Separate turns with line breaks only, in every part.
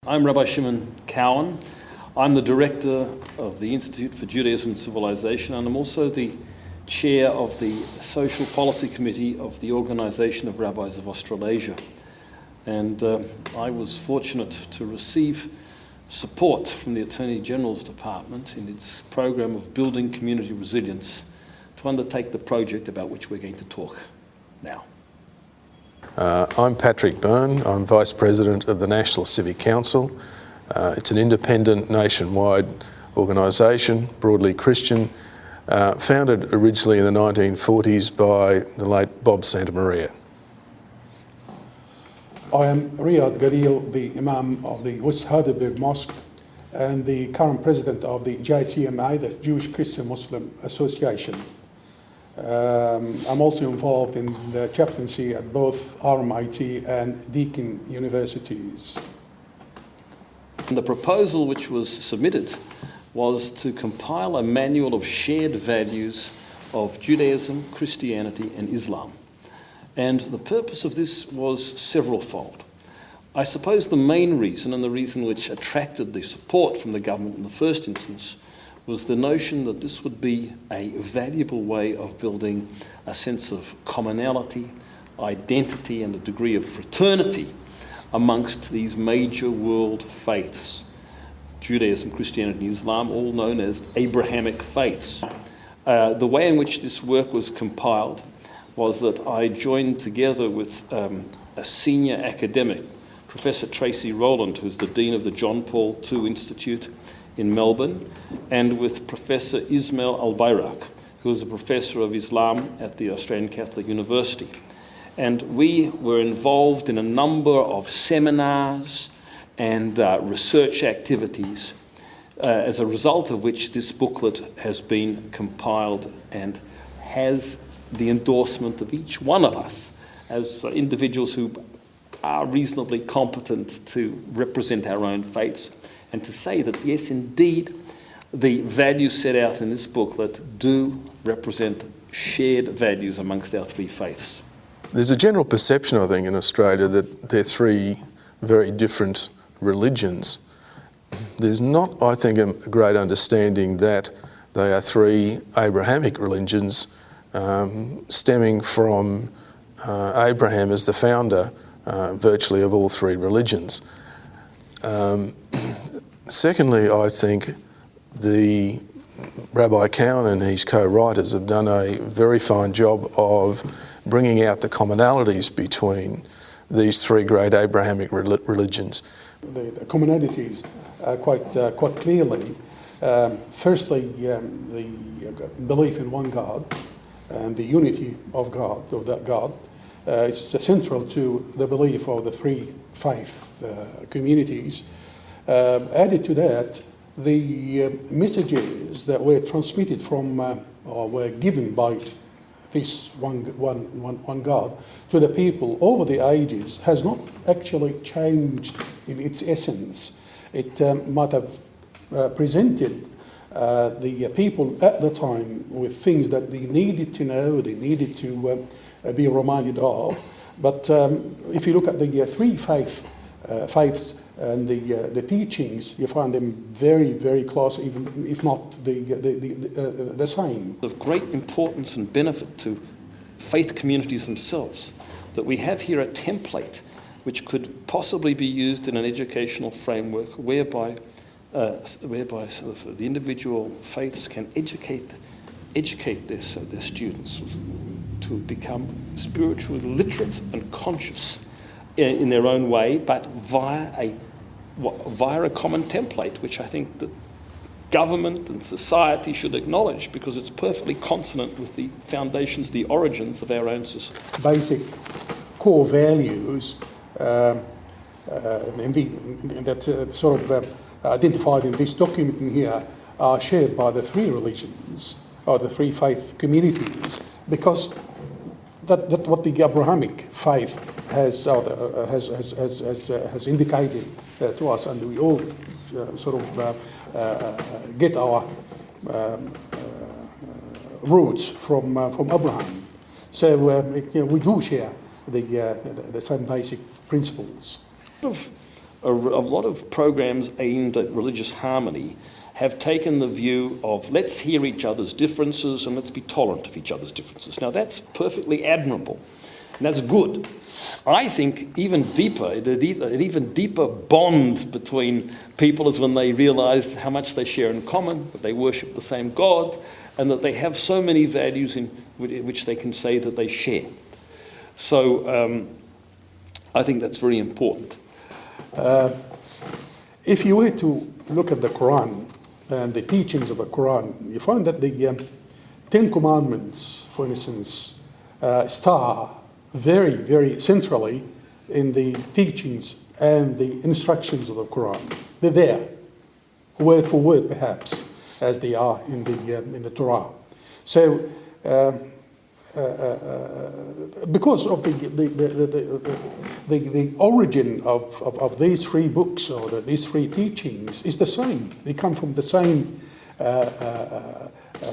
I'm Rabbi Shimon Cowan. I'm the director of the Institute for Judaism and Civilization, and I'm also the chair of the Social Policy Committee of the Organization of Rabbis of Australasia. And I was fortunate to receive support from the Attorney General's Department in its program of building community resilience to undertake the project about which we're going to talk now.
I'm Patrick Byrne. I'm Vice President of the National Civic Council. It's an independent nationwide organisation, broadly Christian, founded originally in the 1940s by the late Bob Santamaria.
I am Riyad Galil, the Imam of the West Heidelberg Mosque and the current president of the JCMA, the Jewish Christian Muslim Association. I'm also involved in the chaplaincy at both RMIT and Deakin universities.
And the proposal which was submitted was to compile a manual of shared values of Judaism, Christianity and Islam. And the purpose of this was several-fold. I suppose the main reason, and the reason which attracted the support from the government in the first instance, was the notion that this would be a valuable way of building a sense of commonality, identity and a degree of fraternity amongst these major world faiths, Judaism, Christianity and Islam, all known as Abrahamic faiths. The way in which this work was compiled was that I joined together with a senior academic, Professor Tracy Rowland, who's the Dean of the John Paul II Institute in Melbourne, and with Professor Ismail Al-Bayrak, who is a professor of Islam at the Australian Catholic University. And we were involved in a number of seminars and research activities, as a result of which this booklet has been compiled and has the endorsement of each one of us as individuals who are reasonably competent to represent our own faiths, and to say that, yes, indeed, the values set out in this booklet do represent shared values amongst our three faiths.
There's a general perception, I think, in Australia that they're three very different religions. There's not, I think, a great understanding that they are three Abrahamic religions stemming from Abraham as the founder virtually of all three religions. Secondly, I think the Rabbi Cowan and his co-writers have done a very fine job of bringing out the commonalities between these three great Abrahamic religions.
The commonalities quite clearly. Firstly, the belief in one God and the unity of God, of that God. It's central to the belief of the three faith communities. Added to that, the messages that were transmitted from or were given by this one God to the people over the ages has not actually changed in its essence. It might have presented the people at the time with things that they needed to know, they needed to be reminded of. But if you look at the three faiths and the teachings, you find them very, very close, even if not the same.
Of great importance and benefit to faith communities themselves, that we have here a template which could possibly be used in an educational framework whereby sort of the individual faiths can educate their students to become spiritually literate and conscious in their own way, but via a common template, which I think that government and society should acknowledge, because it's perfectly consonant with the foundations, the origins of our own society.
Basic core values that sort of identified in this document in here are shared by the three religions, or the three faith communities, because that's what the Abrahamic faith has indicated to us, and we all sort of get our roots from Abraham. So we do share the same basic principles.
a lot of programs aimed at religious harmony have taken the view of let's hear each other's differences and let's be tolerant of each other's differences. Now that's perfectly admirable, and that's good. I think even deeper, an even deeper bond between people is when they realise how much they share in common, that they worship the same God, and that they have so many values in which they can say that they share. So I think that's very important.
If you were to look at the Quran and the teachings of the Quran, you find that the Ten Commandments, for instance, star very, very centrally in the teachings and the instructions of the Quran. They're there, word for word, perhaps, as they are in the Torah. So, because of the origin of these three books or these three teachings is the same. They come from the same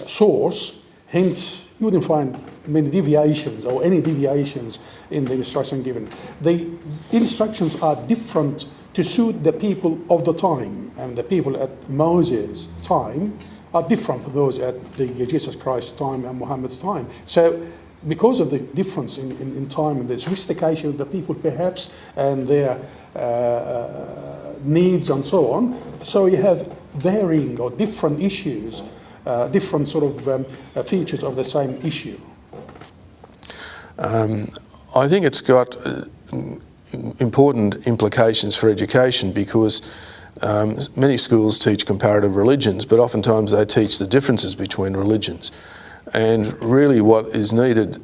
source. Hence, you wouldn't find many deviations or any deviations in the instruction given. The instructions are different to suit the people of the time, and the people at Moses' time are different from those at the Jesus Christ's time and Muhammad's time. So, because of the difference in time and the sophistication of the people, perhaps, and their needs and so on, so you have varying or different issues, different sort of features of the same issue.
I think it's got important implications for education because many schools teach comparative religions, but oftentimes they teach the differences between religions. And really what is needed,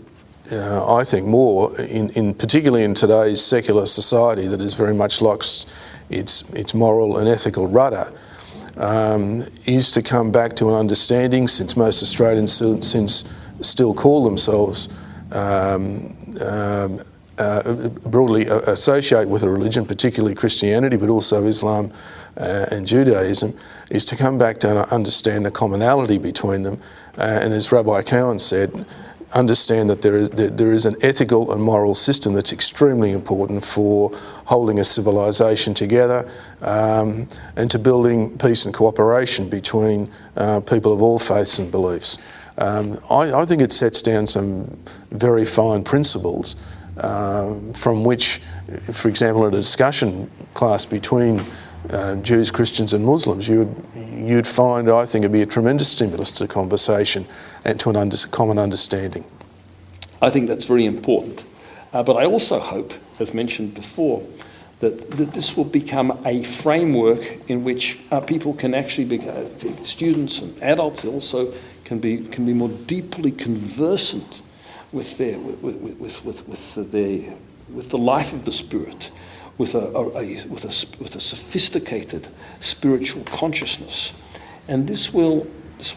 I think, more, particularly in today's secular society that is very much lost its moral and ethical rudder, is to come back to an understanding, since most Australians still call themselves broadly associate with a religion, particularly Christianity, but also Islam and Judaism, is to come back to understand the commonality between them. And as Rabbi Cowan said, understand that there is an ethical and moral system that's extremely important for holding a civilization together and to building peace and cooperation between people of all faiths and beliefs. I think it sets down some very fine principles from which, for example, in a discussion class between Jews, Christians and Muslims, you'd find, I think, it'd be a tremendous stimulus to conversation and to a common understanding.
I think that's very important. But I also hope, as mentioned before, that this will become a framework in which people can actually be, students and adults also can be more deeply conversant with the life of the Spirit, with a sophisticated spiritual consciousness, and this will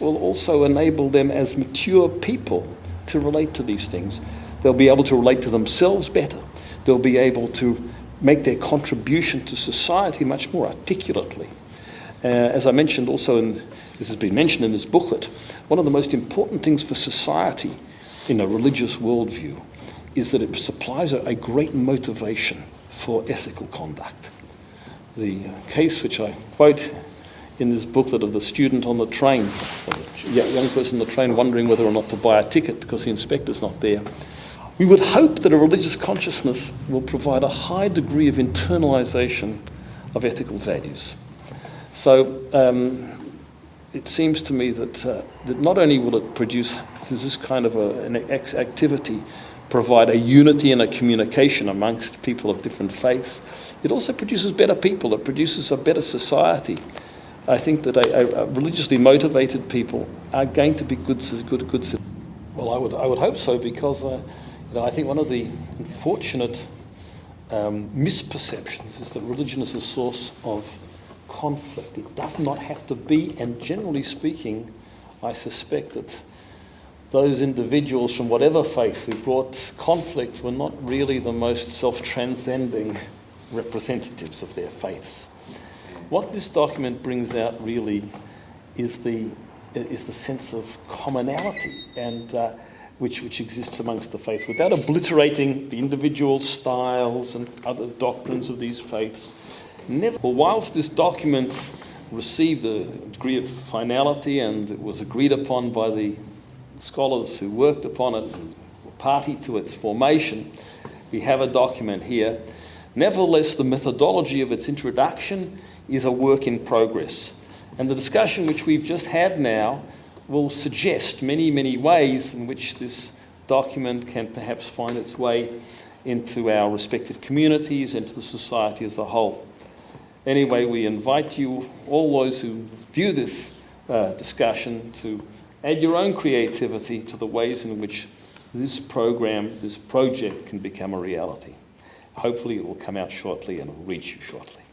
also enable them as mature people to relate to these things. They'll be able to relate to themselves better. They'll be able to make their contribution to society much more articulately. As I mentioned also, this has been mentioned in this booklet, one of the most important things for society in a religious worldview is that it supplies a great motivation for ethical conduct. The case which I quote in this booklet of the student on the train, the young person on the train wondering whether or not to buy a ticket because the inspector's not there. We would hope that a religious consciousness will provide a high degree of internalisation of ethical values. So it seems to me that not only will it produce this kind of an activity, provide a unity and a communication amongst people of different faiths, it also produces better people, it produces a better society. I think that a religiously motivated people are going to be good citizens. Well, I would hope so, because I think one of the unfortunate misperceptions is that religion is a source of conflict. It does not have to be, and generally speaking, I suspect that those individuals from whatever faith who brought conflict were not really the most self-transcending representatives of their faiths. What this document brings out really is the sense of commonality and which exists amongst the faiths, without obliterating the individual styles and other doctrines of these faiths. Well, whilst this document received a degree of finality and it was agreed upon by the scholars who worked upon it and were party to its formation, we have a document here. Nevertheless, the methodology of its introduction is a work in progress. And the discussion which we've just had now will suggest many, many ways in which this document can perhaps find its way into our respective communities and to the society as a whole. Anyway, we invite you, all those who view this discussion, to add your own creativity to the ways in which this program, this project can become a reality. Hopefully it will come out shortly and will reach you shortly.